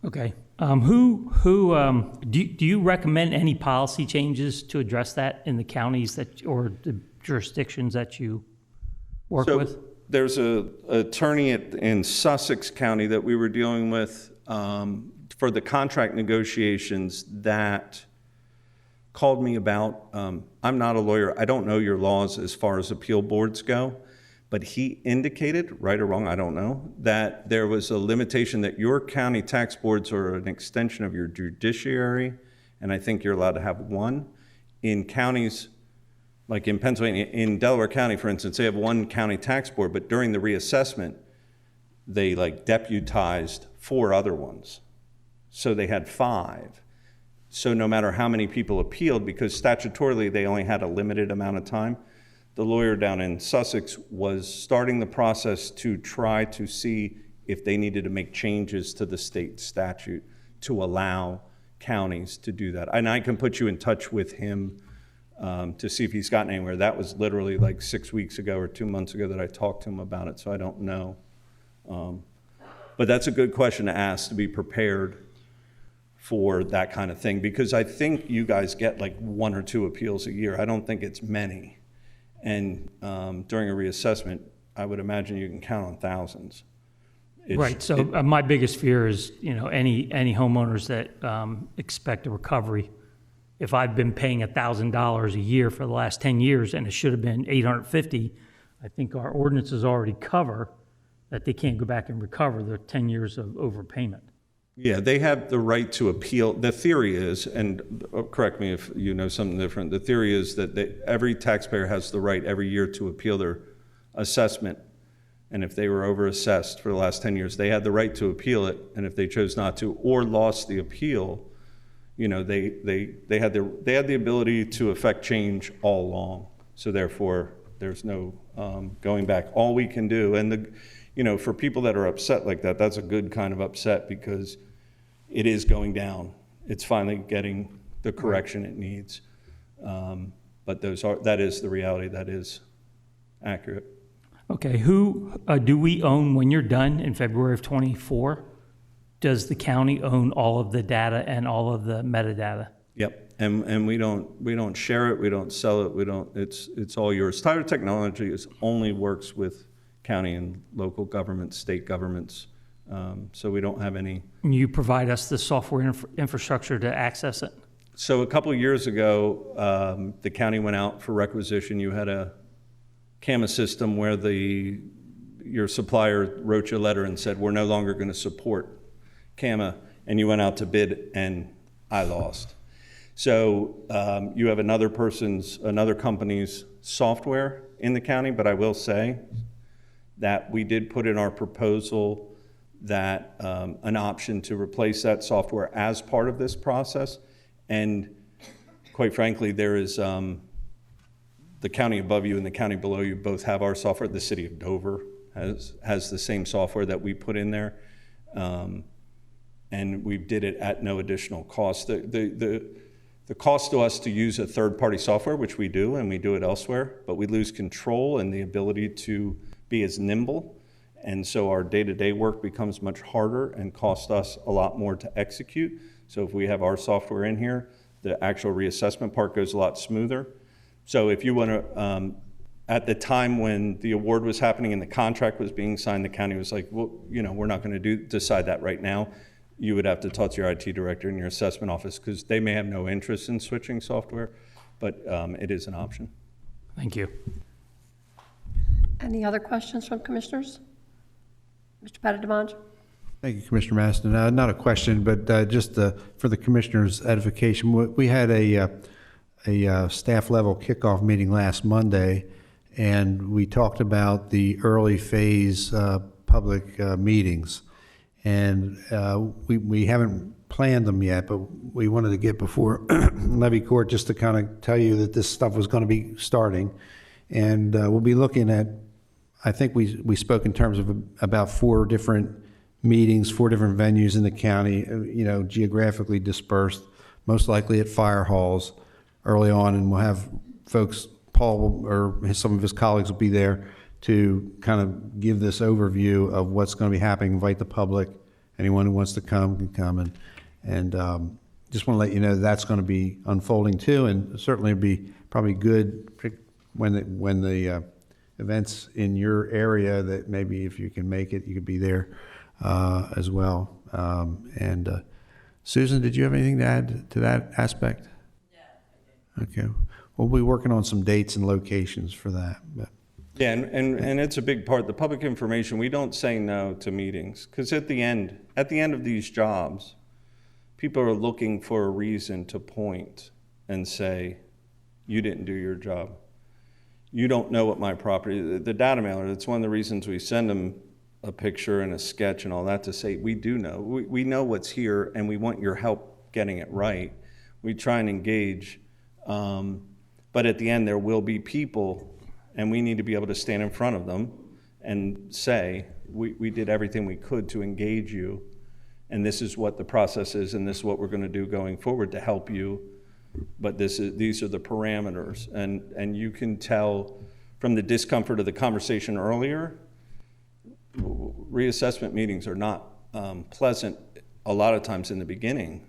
Okay. Do you recommend any policy changes to address that in the counties or the jurisdictions that you work with? There's an attorney in Sussex County that we were dealing with for the contract negotiations that called me about, I'm not a lawyer, I don't know your laws as far as appeal boards go, but he indicated, right or wrong, I don't know, that there was a limitation that your county tax boards are an extension of your judiciary, and I think you're allowed to have one. In counties, like in Pennsylvania, in Delaware County, for instance, they have one county tax board, but during the reassessment, they deputized 4 other ones. So they had 5. So no matter how many people appealed, because statutorily they only had a limited amount of time, the lawyer down in Sussex was starting the process to try to see if they needed to make changes to the state statute to allow counties to do that. And I can put you in touch with him to see if he's gotten anywhere. That was literally 6 weeks ago or 2 months ago that I talked to him about it, so I don't know. But that's a good question to ask, to be prepared for that kind of thing, because I think you guys get 1 or 2 appeals a year. I don't think it's many. And during a reassessment, I would imagine you can count on thousands. Right, so my biggest fear is, any homeowners that expect a recovery. If I've been paying $1,000 a year for the last 10 years and it should have been $850, I think our ordinances already cover that they can't go back and recover their 10 years of overpayment. Yeah, they have the right to appeal. The theory is, and correct me if you know something different, the theory is that every taxpayer has the right every year to appeal their assessment. And if they were overassessed for the last 10 years, they had the right to appeal it. And if they chose not to or lost the appeal, they had the ability to affect change all along. So therefore, There's no going back. All we can do, and for people that are upset like that, that's a good kind of upset because it is going down. It's finally getting the correction it needs. But that is the reality. That is accurate. Okay, who do we own when you're done in February of '24? Does the county own all of the data and all of the metadata? Yep, and we don't share it, we don't sell it, it's all yours. Tyler Technology only works with county and local governments, state governments, so we don't have any. You provide us the software infrastructure to access it? So a couple of years ago, the county went out for requisition. You had a CAMA system where your supplier wrote you a letter and said, we're no longer going to support CAMA, and you went out to bid and I lost. So you have another company's software in the county, but I will say that we did put in our proposal that an option to replace that software as part of this process. And quite frankly, there is the county above you and the county below you both have our software. The city of Dover has the same software that we put in there. And we did it at no additional cost. The cost to us to use a third-party software, which we do, and we do it elsewhere, but we lose control and the ability to be as nimble. And so our day-to-day work becomes much harder and costs us a lot more to execute. So if we have our software in here, the actual reassessment part goes a lot smoother. So if you want to, at the time when the award was happening and the contract was being signed, the county was like, well, we're not going to decide that right now. You would have to talk to your IT director and your assessment office because they may have no interest in switching software, but it is an option. Thank you. Any other questions from commissioners? Mr. Pettit-Demonge? Thank you, Commissioner Maston. Not a question, but just for the commissioner's edification, we had a staff level kickoff meeting last Monday, and we talked about the early phase public meetings. And we haven't planned them yet, but we wanted to get before Levy Court just to kind of tell you that this stuff was going to be starting. And we'll be looking at, I think we spoke in terms of about 4 different meetings, 4 different venues in the county, geographically dispersed, most likely at fire halls early on. And we'll have folks, Paul or some of his colleagues will be there to kind of give this overview of what's going to be happening, invite the public, anyone who wants to come can come, and just want to let you know that's going to be unfolding too, and certainly be probably good when the events in your area that maybe if you can make it, you could be there as well. Susan, did you have anything to add to that aspect? No, I didn't. Okay, we'll be working on some dates and locations for that. But. Yeah, and it's a big part. The public information, we don't say no to meetings because at the end of these jobs, people are looking for a reason to point and say, you didn't do your job. You don't know what my property, the data mailer, that's one of the reasons we send them a picture and a sketch and all that to say, we do know. We know what's here and we want your help getting it right. We try and engage, but at the end there will be people and we need to be able to stand in front of them and say, we did everything we could to engage you, and this is what the process is, and this is what we're going to do going forward to help you, but these are the parameters. And you can tell from the discomfort of the conversation earlier, reassessment meetings are not pleasant a lot of times in the beginning,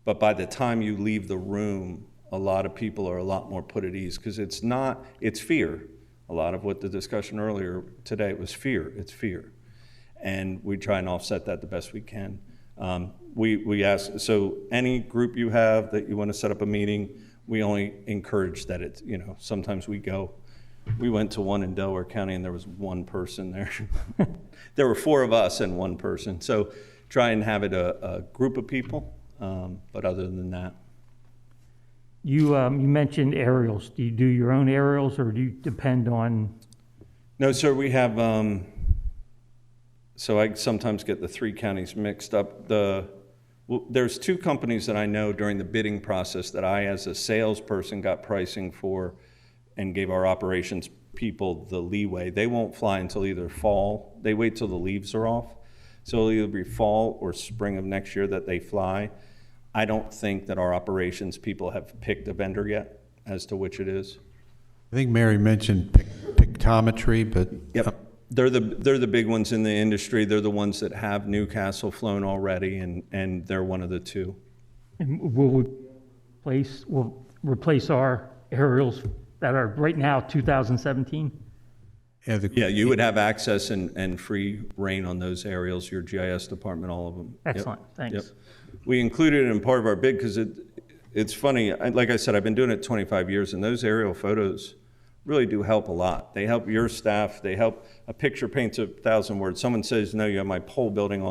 but by the time you leave the room, a lot of people are a lot more put at ease because it's fear. A lot of what the discussion earlier today was fear. It's fear. And we try and offset that the best we can. We ask, so any group you have that you want to set up a meeting, we only encourage that it's, sometimes we went to one in Delaware County and there was one person there. There were 4 of us and 1 person. So try and have it a group of people, but other than that. You mentioned aerials. Do you do your own aerials or do you depend on? No, sir, we have, so I sometimes get the 3 counties mixed up. There's 2 companies that I know during the bidding process that I, as a salesperson, got pricing for and gave our operations people the leeway. They won't fly until either fall. They wait till the leaves are off. So it'll either be fall or spring of next year that they fly. I don't think that our operations people have picked a vendor yet as to which it is. I think Mary mentioned pictometry, but Yep. They're the big ones in the industry. They're the ones that have Newcastle flown already, and they're one of the two. And we'll replace our aerials that are right now 2017? Yeah, you would have access and free reign on those aerials, your GIS department, all of them. Yep. Excellent, thanks. Yep. We included it in part of our bid because it's funny. Like I said, I've been doing it 25 years, and those aerial photos really do help a lot. They help your staff. They help. A picture paints 1,000 words. Someone says, no, you have my pole building on the